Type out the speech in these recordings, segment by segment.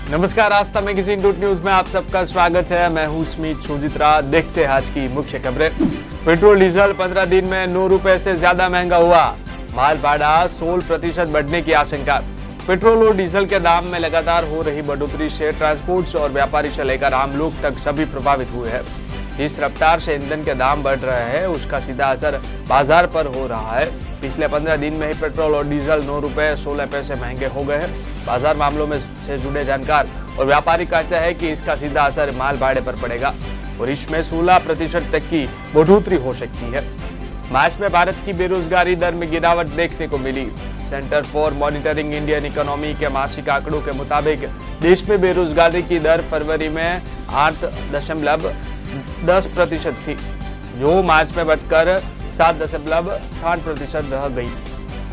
नमस्कार, आस्था magazine dot news में आप सबका स्वागत है। मैं हूं स्मित सुजित्रा। देखते हैं आज की मुख्य खबरें। पेट्रोल डीजल 15 दिन में 9 रुपए से ज्यादा महंगा हुआ। माल भाड़ा 16% बढ़ने की आशंका। पेट्रोल और डीजल के दाम में लगातार हो रही बढ़ोतरी से ट्रांसपोर्ट और व्यापारी से लेकर आम लोग तक सभी प्रभावित हुए हैं। जिस रफ्तार से ईंधन के दाम बढ़ रहे हैं उसका सीधा असर बाजार पर हो रहा है। पिछले 15 दिन में ही पेट्रोल और डीजल 9 रुपए 16 पैसे महंगे हो गए हैं। बाजार मामलों में से जुड़े जानकार और व्यापारी कहते हैं कि इसका सीधा असर माल भाड़े पर पड़ेगा और इसमें 16% तक की बढ़ोतरी हो सकती है। मार्च में भारत की बेरोजगारी दर में गिरावट देखने को मिली। Centre for Monitoring Indian Economy के मासिक आंकड़ों के मुताबिक देश में बेरोजगारी की दर फरवरी में 8.10% थी, जो मार्च में बढ़कर 7.60% रह गई।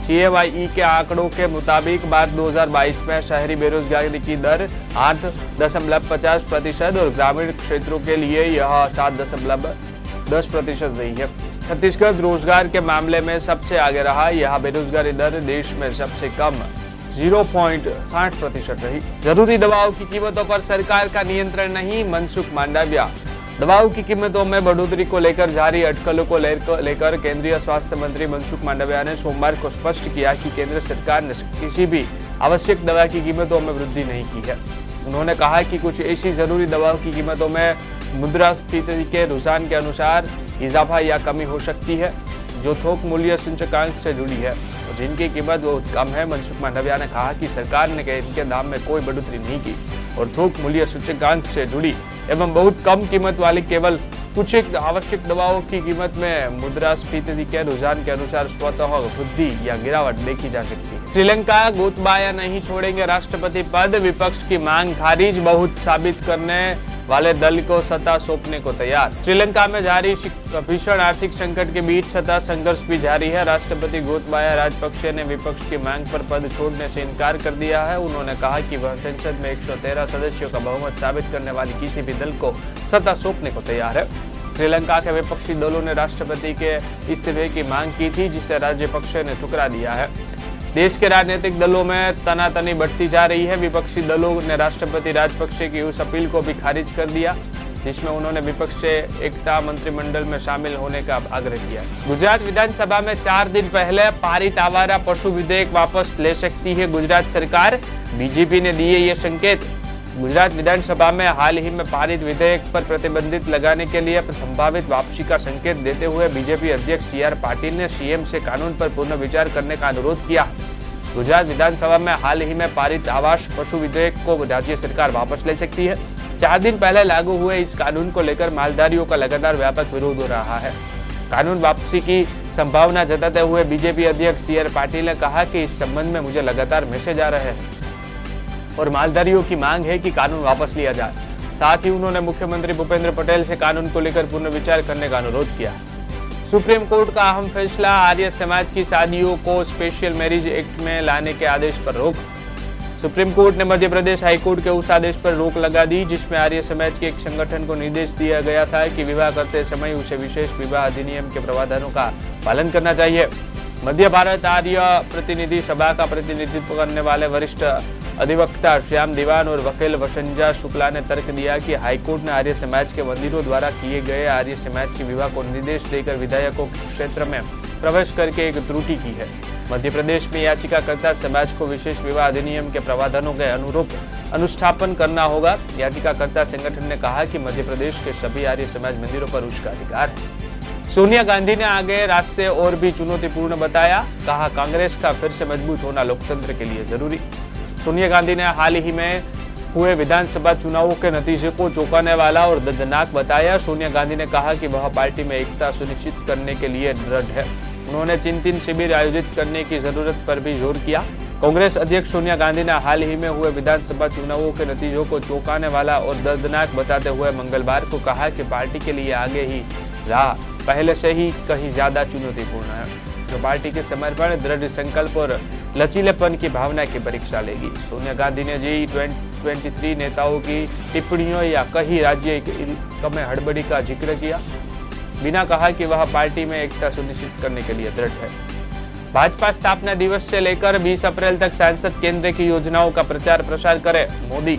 CAYE के आंकड़ों के मुताबिक मार्च 2022 में शहरी बेरोजगारी की दर 8.50% और ग्रामीण क्षेत्रों के लिए यह 7.10% रही है। छत्तीसगढ़ रोजगार के मामले में सबसे आगे रहा। यह बेरोजगारी दर देश में सबसे कम 0.60% रही। जरूरी दवाओं की कीमतों पर सरकार का नियंत्रण नहीं, मनसुख मांडविया। दवाओं की कीमतों में बढ़ोतरी को लेकर जारी अटकलों को लेकर केंद्रीय स्वास्थ्य मंत्री मनसुख मांडविया ने सोमवार को स्पष्ट किया कि केंद्र सरकार ने किसी भी आवश्यक दवा की कीमतों में वृद्धि नहीं की है। उन्होंने कहा कि कुछ ऐसी जरूरी दवाओं की कीमतों में मुद्रास्फीति के रुझान के अनुसार इजाफा या कमी हो सकती है, जो थोक मूल्य सूचकांक से जुड़ी है और जिनकी कीमत बहुत कम है। मनसुख मांडविया ने कहा कि सरकार ने इनके दाम में कोई बढ़ोतरी नहीं की और थोक मूल्य सूचकांक से जुड़ी एवं बहुत कम कीमत वाली केवल कुछ एक आवश्यक दवाओं की कीमत में मुद्रास्फीति के रुझान के अनुसार स्वतः वृद्धि या गिरावट देखी जा सकती है। श्रीलंका गोतबाया नहीं छोड़ेंगे राष्ट्रपति पद, विपक्ष की मांग खारिज। बहुत साबित करने वाले दल को सत्ता सौंपने को तैयार। श्रीलंका में जारी भीषण आर्थिक संकट के बीच सत्ता संघर्ष भी जारी है। राष्ट्रपति गोतबाया राजपक्षे ने विपक्ष की मांग पर पद छोड़ने से इनकार कर दिया है। उन्होंने कहा कि वह संसद में 113 सदस्यों का बहुमत साबित करने वाली किसी भी दल को सत्ता सौंपने को तैयार है। श्रीलंका के विपक्षी दलों ने राष्ट्रपति के इस्तीफे की मांग की थी, जिसे राज्यपक्षे ने ठुकरा दिया है। देश के राजनीतिक दलों में तनातनी बढ़ती जा रही है। विपक्षी दलों ने राष्ट्रपति राजपक्षे की उस अपील को भी खारिज कर दिया जिसमें उन्होंने विपक्ष से एकता मंत्रिमंडल में शामिल होने का आग्रह किया। गुजरात विधानसभा में 4 दिन पहले पारित आवारा पशु विधेयक वापस ले सकती है गुजरात सरकार। बीजेपी ने दिए ये संकेत। गुजरात विधानसभा में हाल ही में पारित विधेयक पर प्रतिबंधित लगाने के लिए संभावित वापसी का संकेत देते हुए बीजेपी अध्यक्ष CR पाटिल ने CM से कानून पर पुनर्विचार करने का अनुरोध किया। गुजरात विधानसभा में हाल ही में पारित आवास पशु विधेयक को राज्य सरकार वापस ले सकती है। 4 दिन पहले लागू हुए इस कानून को लेकर मालधारियों का लगातार व्यापक विरोध हो रहा है। कानून वापसी की संभावना जताते हुए बीजेपी अध्यक्ष CR पाटिल ने कहा कि इस संबंध में मुझे लगातार मैसेज आ रहे हैं और मालधारियों की मांग है कि कानून वापस लिया जाए। साथ ही उन्होंने मुख्यमंत्री भूपेंद्र पटेल से कानून को लेकर पुनर्विचार करने का अनुरोध किया। सुप्रीम कोर्ट का अहम फैसला, आर्य समाज की शादियों को स्पेशल मैरिज एक्ट में लाने के आदेश पर रोक। सुप्रीम कोर्ट ने मध्य प्रदेश हाईकोर्ट के उस आदेश पर रोक लगा दी जिसमें आर्य समाज के एक संगठन को निर्देश दिया गया था कि विवाह करते समय उसे विशेष विवाह अधिनियम के प्रावधानों का पालन करना चाहिए। मध्य भारत आर्य प्रतिनिधि सभा का प्रतिनिधित्व करने वाले वरिष्ठ अधिवक्ता श्याम दीवान और वकील वसंजा शुक्ला ने तर्क दिया कि हाईकोर्ट ने आर्य समाज के मंदिरों द्वारा किए गए आर्य समाज के विवाह को निर्देश देकर विधायकों के क्षेत्र में प्रवेश करके एक त्रुटि की है। मध्य प्रदेश में याचिकाकर्ता समाज को विशेष विवाह अधिनियम के प्रावधानों के अनुरूप अनुष्ठापन करना होगा। याचिकाकर्ता संगठन ने कहा कि मध्य प्रदेश के सभी आर्य समाज मंदिरों पर उसका अधिकार है। सोनिया गांधी ने आगे रास्ते और भी चुनौतीपूर्ण बताया। कहा, कांग्रेस का फिर से मजबूत होना लोकतंत्र के लिए जरूरी। सोनिया गांधी ने हाल ही में हुए विधानसभा चुनावों के नतीजे को चौंकाने वाला और दर्दनाक बताया। सोनिया गांधी ने कहा कि वह पार्टी में एकता सुनिश्चित करने के लिए दृढ़ है। उन्होंने चिंतन शिविर आयोजित करने की जरूरत पर भी जोर किया। कांग्रेस अध्यक्ष सोनिया गांधी ने हाल ही में हुए विधानसभा चुनावों के नतीजों को चौंकाने वाला और दर्दनाक बताते हुए मंगलवार को कहा कि पार्टी के लिए आगे ही राह पहले से ही कहीं ज्यादा चुनौतीपूर्ण है, जो पार्टी के समर्पण, दृढ़ संकल्प और लचीलेपन की भावना की परीक्षा लेगी। सोनिया गांधी ने G23 नेताओं की टिप्पणियों या कई राज्य में हड़बड़ी का जिक्र किया, बिना कहा कि वह पार्टी में एकता सुनिश्चित करने के लिए दृढ़ है। भाजपा स्थापना दिवस से लेकर 20 अप्रैल तक सांसद केंद्र की योजनाओं का प्रचार प्रसार करे मोदी।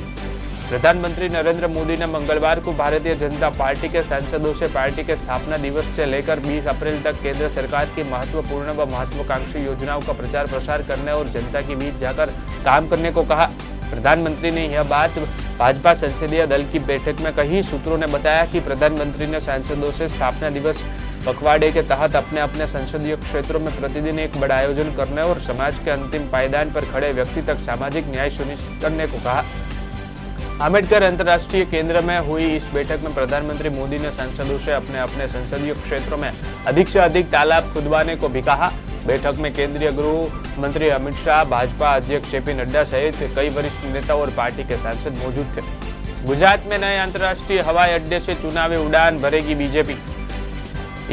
प्रधानमंत्री नरेंद्र मोदी ने मंगलवार को भारतीय जनता पार्टी के सांसदों से पार्टी के स्थापना दिवस से लेकर 20 अप्रैल तक केंद्र सरकार की महत्वपूर्ण व महत्वाकांक्षी योजनाओं का प्रचार प्रसार करने और जनता के बीच जाकर काम करने को कहा। प्रधानमंत्री ने यह बात भाजपा संसदीय दल की बैठक में कही। सूत्रों ने बताया कि प्रधानमंत्री ने सांसदों से स्थापना दिवस पखवाड़े के तहत अपने अपने संसदीय क्षेत्रों में प्रतिदिन एक बड़ा आयोजन करने और समाज के अंतिम पायदान पर खड़े व्यक्ति तक सामाजिक न्याय सुनिश्चित करने को कहा। अम्बेडकर अंतर्राष्ट्रीय केंद्र में हुई इस बैठक में प्रधानमंत्री मोदी ने सांसदों से अपने अपने संसदीय क्षेत्रों में अधिक से अधिक तालाब खुदवाने को भी कहा। बैठक में केंद्रीय गृह मंत्री अमित शाह, भाजपा अध्यक्ष जेपी नड्डा सहित कई वरिष्ठ नेता और पार्टी के सांसद मौजूद थे। गुजरात में नए अंतर्राष्ट्रीय हवाई अड्डे से चुनावी उड़ान भरेगी बीजेपी।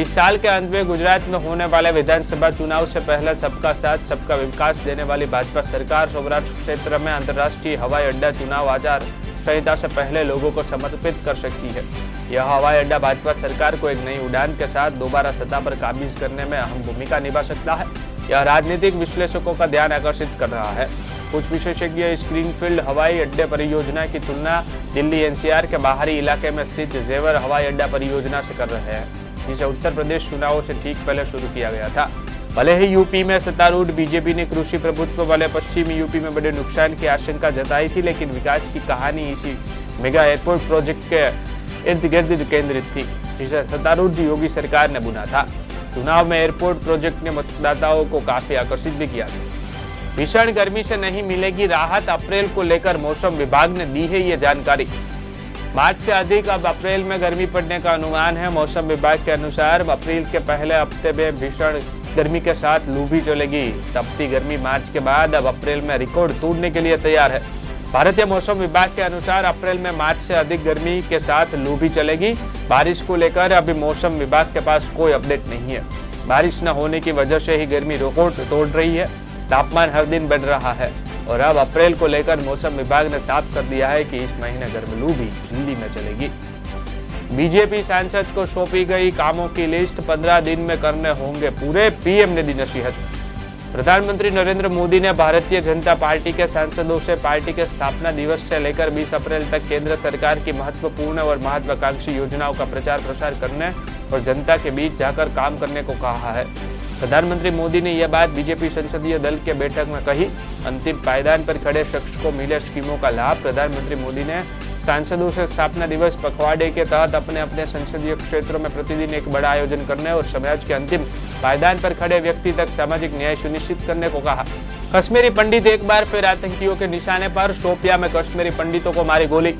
इस साल के अंत में गुजरात में होने वाले विधानसभा चुनाव से पहले सबका साथ सबका विकास देने वाली भाजपा सरकार सौराष्ट्र क्षेत्र में अंतर्राष्ट्रीय हवाई अड्डा चुनाव आचार संहिता से पहले लोगों को समर्पित कर सकती है। यह हवाई अड्डा भाजपा सरकार को एक नई उड़ान के साथ दोबारा सत्ता पर काबिज करने में अहम भूमिका निभा सकता है। यह राजनीतिक विश्लेषकों का ध्यान आकर्षित कर रहा है। कुछ विशेषज्ञ इस ग्रीनफील्ड हवाई अड्डे परियोजना की तुलना दिल्ली एनसीआर के बाहरी इलाके में स्थित जेवर हवाई अड्डा परियोजना से कर रहे हैं, जिसे उत्तर प्रदेश चुनावों से ठीक पहले शुरू किया गया था। भले ही यूपी में सत्तारूढ़ बीजेपी ने कृषि प्रभुत्व वाले पश्चिमी यूपी में बड़े नुकसान की आशंका जताई थी, लेकिन विकास की कहानी इसी मेगा एयरपोर्ट प्रोजेक्ट के इर्द गिर्द केंद्रित थी, जिसे सत्तारूढ़ योगी सरकार ने बुना था। चुनाव में एयरपोर्ट प्रोजेक्ट ने मतदाताओं को काफी आकर्षित भी किया था। भीषण गर्मी से नहीं मिलेगी राहत, अप्रैल को लेकर मौसम विभाग ने दी है ये जानकारी। मार्च से अधिक अब अप्रैल में गर्मी पड़ने का अनुमान है। मौसम विभाग के अनुसार अप्रैल के पहले हफ्ते में भीषण गर्मी के साथ लू भी चलेगी। तपती गर्मी मार्च के बाद अब अप्रैल में रिकॉर्ड तोड़ने के लिए तैयार है। भारतीय मौसम विभाग के अनुसार अप्रैल में मार्च से अधिक गर्मी के साथ लू भी चलेगी। बारिश को लेकर अभी मौसम विभाग के पास कोई अपडेट नहीं है। बारिश न होने की वजह से ही गर्मी रिकॉर्ड तोड़ रही है। तापमान हर दिन बढ़ रहा है और अब अप्रैल को लेकर मौसम विभाग ने साफ कर दिया है कि इस महीने गर्म लू भी दिल्ली में चलेगी। बीजेपी सांसद को सौंपी गई कामों की लिस्ट 15 दिन में करने होंगे पूरे, पीएम ने दी नसीहत। प्रधानमंत्री नरेंद्र मोदी ने भारतीय जनता पार्टी के सांसदों से पार्टी के स्थापना दिवस से लेकर 20 अप्रैल तक केंद्र सरकार की महत्वपूर्ण और महत्वाकांक्षी योजनाओं का प्रचार प्रसार करने और जनता के बीच जाकर काम करने को कहा है। प्रधानमंत्री मोदी ने यह बात बीजेपी संसदीय दल के बैठक में कही। अंतिम पायदान पर खड़े शख्स को मिले स्कीमों का लाभ। प्रधानमंत्री मोदी ने सांसदों से स्थापना दिवस पखवाड़े के तहत अपने अपने संसदीय क्षेत्रों में प्रतिदिन एक बड़ा आयोजन करने और समाज के अंतिम पायदान पर खड़े व्यक्ति तक सामाजिक न्याय सुनिश्चित करने को कहा। कश्मीरी पंडित एक बार फिर आतंकियों के निशाने पर। शोपियां में कश्मीरी पंडितों को मारी गोली।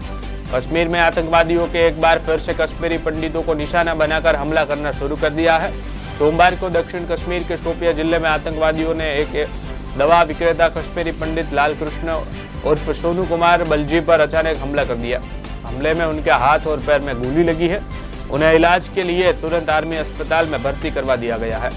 कश्मीर में आतंकवादियों के एक बार फिर से कश्मीरी पंडितों को निशाना बनाकर हमला करना शुरू कर दिया है। सोमवार को दक्षिण कश्मीर के शोपिया जिले में आतंकवादियों ने एक दवा विक्रेता कश्मीरी पंडित लाल कृष्ण उर्फ सोनू कुमार बलजी पर अचानक हमला कर दिया। हमले में उनके हाथ और पैर में गोली लगी है। उन्हें इलाज के लिए तुरंत आर्मी अस्पताल में भर्ती करवा दिया गया है।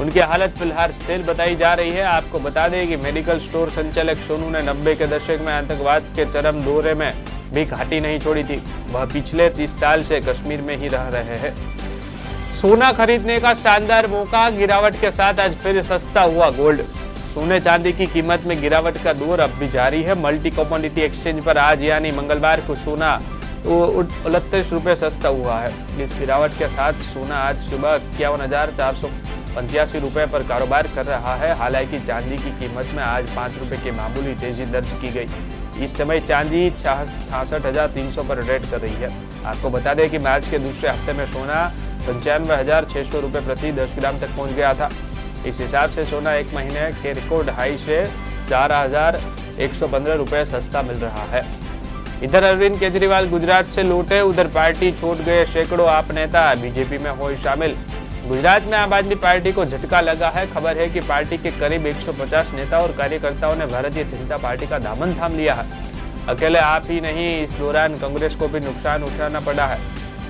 उनकी हालत फिलहाल स्थिर बताई जा रही है। आपको बता दें कि मेडिकल स्टोर संचालक सोनू ने 90 के दशक में आतंकवाद के चरम दौरे में भी घाटी नहीं छोड़ी थी। वह पिछले 30 साल से कश्मीर में ही रह रहे हैं। सोना खरीदने का शानदार मौका। गिरावट के साथ आज फिर सस्ता हुआ गोल्ड। सोने चांदी की कीमत में गिरावट का दौर अब भी जारी है। मल्टी कमोडिटी एक्सचेंज पर आज यानी मंगलवार को सोना 39 रुपये सस्ता हुआ है। इस गिरावट के साथ सोना आज सुबह 51,485 रुपये पर कारोबार कर रहा है। हालांकि चांदी की कीमत में आज 5 रुपये की मामूली तेजी दर्ज की गई। इस समय चांदी 66,300 पर रेट कर रही है। आपको बता दें कि मार्च के दूसरे हफ्ते में सोना 95,600 रुपये प्रति 10 ग्राम तक पहुंच गया था। इस हिसाब से सोना एक महीने के रिकॉर्ड हाई से 4,115 रुपये सस्ता मिल रहा है। इधर अरविंद केजरीवाल गुजरात से लौटे। उधर पार्टी छोड़ गए सैकड़ों आप नेता बीजेपी में हुए शामिल। गुजरात में आम आदमी पार्टी को झटका लगा है। खबर है कि पार्टी के करीब 150 नेता और कार्यकर्ताओं ने भारतीय जनता पार्टी का दामन थाम लिया है। अकेले आप ही नहीं, इस दौरान कांग्रेस को भी नुकसान उठाना पड़ा है।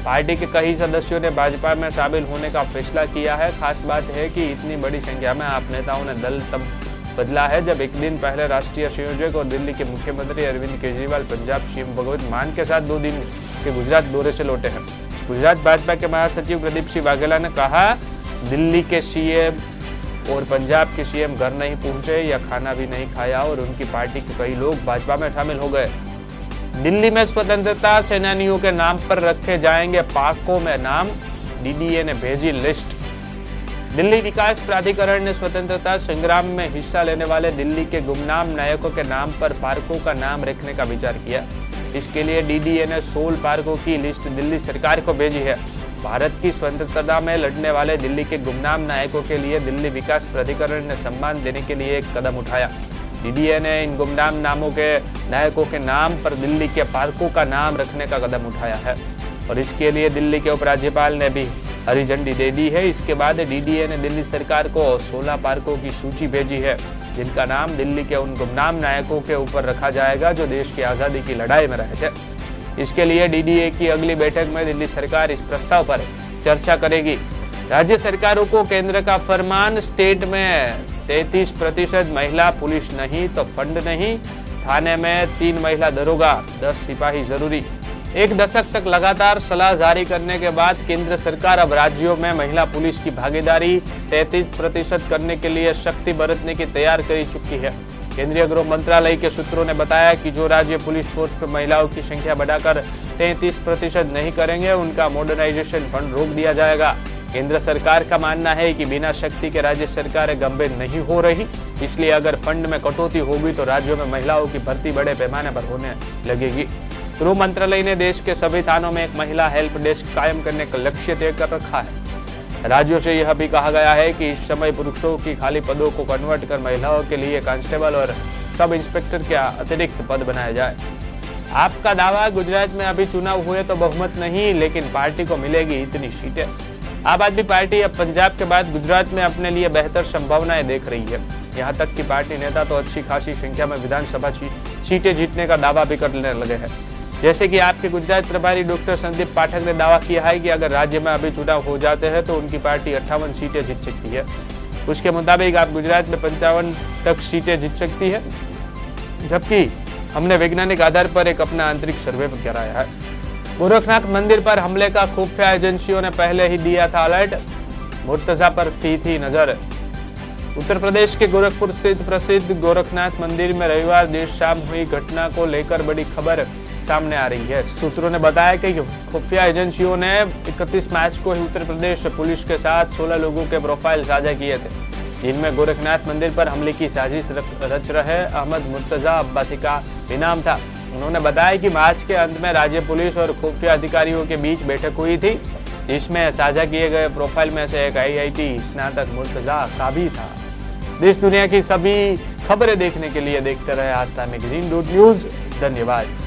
पार्टी के कई सदस्यों ने भाजपा में शामिल होने का फैसला किया है। खास बात है कि इतनी बड़ी संख्या में आप नेताओं ने दल तब बदला है जब एक दिन पहले राष्ट्रीय संयोजक और दिल्ली के मुख्यमंत्री अरविंद केजरीवाल पंजाब सीएम भगवंत मान के साथ 2 दिन के गुजरात दौरे से लौटे हैं। गुजरात भाजपा के महासचिव प्रदीप सिंह वाघेला ने कहा, दिल्ली के सीएम और पंजाब के सीएम घर नहीं पहुंचे या खाना भी नहीं खाया और उनकी पार्टी के कई लोग भाजपा में शामिल हो गए। दिल्ली में स्वतंत्रता सेनानियों के नाम पर रखे जाएंगे पार्कों में नाम, डीडीए ने भेजी लिस्ट। दिल्ली विकास प्राधिकरण ने स्वतंत्रता संग्राम में हिस्सा लेने वाले दिल्ली के गुमनाम नायकों के नाम पर पार्कों का नाम रखने का विचार किया। इसके लिए डीडीए ने 16 पार्कों की लिस्ट दिल्ली सरकार को भेजी है। भारत की स्वतंत्रता में लड़ने वाले दिल्ली के गुमनाम नायकों के लिए दिल्ली विकास प्राधिकरण ने सम्मान देने के लिए एक कदम उठाया। डीडीए ने इन गुमनाम नामों के नायकों के नाम पर दिल्ली के पार्कों का नाम रखने का कदम उठाया है और इसके लिए दिल्ली के उपराज्यपाल ने भी हरी झंडी दे दी है। इसके बाद डीडीए ने दिल्ली सरकार को 16 पार्कों की सूची भेजी है जिनका नाम दिल्ली के उन गुमनाम नायकों के ऊपर रखा जाएगा जो देश की आज़ादी की लड़ाई में रहे थे। इसके लिए डीडीए की अगली बैठक में दिल्ली सरकार इस प्रस्ताव पर चर्चा करेगी। राज्य सरकारों को केंद्र का फरमान, स्टेट में 33% महिला पुलिस नहीं तो फंड नहीं, थाने में 3 महिला दरोगा, 10 सिपाही जरूरी। 1 दशक तक लगातार सलाह जारी करने के बाद केंद्र सरकार अब राज्यों में महिला पुलिस की भागीदारी 33% करने के लिए शक्ति बरतने की तैयार कर चुकी है। केंद्रीय गृह मंत्रालय के सूत्रों ने बताया कि जो राज्य पुलिस फोर्स में महिलाओं की संख्या बढ़ाकर 33% नहीं करेंगे उनका मॉडर्नाइजेशन फंड रोक दिया जाएगा। केंद्र सरकार का मानना है कि बिना शक्ति के राज्य सरकारें गंभीर नहीं हो रही, इसलिए अगर फंड में कटौती होगी तो राज्यों में महिलाओं की भर्ती बड़े पैमाने पर होने लगेगी। गृह मंत्रालय ने देश के सभी थानों में एक महिला हेल्प डेस्क कायम करने का लक्ष्य तय कर रखा है। राज्यों से यह भी कहा गया है कि इस समय पुरुषों की खाली पदों को कन्वर्ट कर महिलाओं के लिए कांस्टेबल और सब इंस्पेक्टर के अतिरिक्त पद बनाया जाए। आपका दावा, गुजरात में अभी चुनाव हुए तो बहुमत नहीं, लेकिन पार्टी को मिलेगी इतनी सीटें। आम आदमी पार्टी अब पंजाब के बाद गुजरात में अपने लिए बेहतर संभावनाएं देख रही है। यहाँ तक कि पार्टी नेता तो अच्छी खासी संख्या में विधानसभा सीटें जीतने का दावा भी करने लगे हैं। जैसे कि आपके गुजरात प्रभारी डॉक्टर संदीप पाठक ने दावा किया है कि अगर राज्य में अभी चुनाव हो जाते हैं तो उनकी पार्टी 58 सीटें जीत सकती है। उसके मुताबिक आप गुजरात में 55 तक सीटें जीत सकती है, जबकि हमने वैज्ञानिक आधार पर एक अपना आंतरिक सर्वे कराया है। गोरखनाथ मंदिर पर हमले का खुफिया एजेंसियों ने पहले ही दिया था अलर्ट, मुर्तजा पर थी नजर। उत्तर प्रदेश के गोरखपुर स्थित प्रसिद्ध गोरखनाथ मंदिर में रविवार देर शाम हुई घटना को लेकर बड़ी खबर सामने आ रही है। सूत्रों ने बताया कि खुफिया एजेंसियों ने 31 मार्च को ही उत्तर प्रदेश पुलिस के साथ 16 लोगों के प्रोफाइल साझा किए थे, जिनमें गोरखनाथ मंदिर पर हमले की साजिश रच रहे अहमद मुर्तजा अब्बासी का भी नाम था। उन्होंने बताया कि मार्च के अंत में राज्य पुलिस और खुफिया अधिकारियों के बीच बैठक हुई थी, जिसमें साझा किए गए प्रोफाइल में से एक IIT स्नातक मुर्तजा का भी था। देश दुनिया की सभी खबरें देखने के लिए देखते रहे आस्था मैगजीन .न्यूज। धन्यवाद।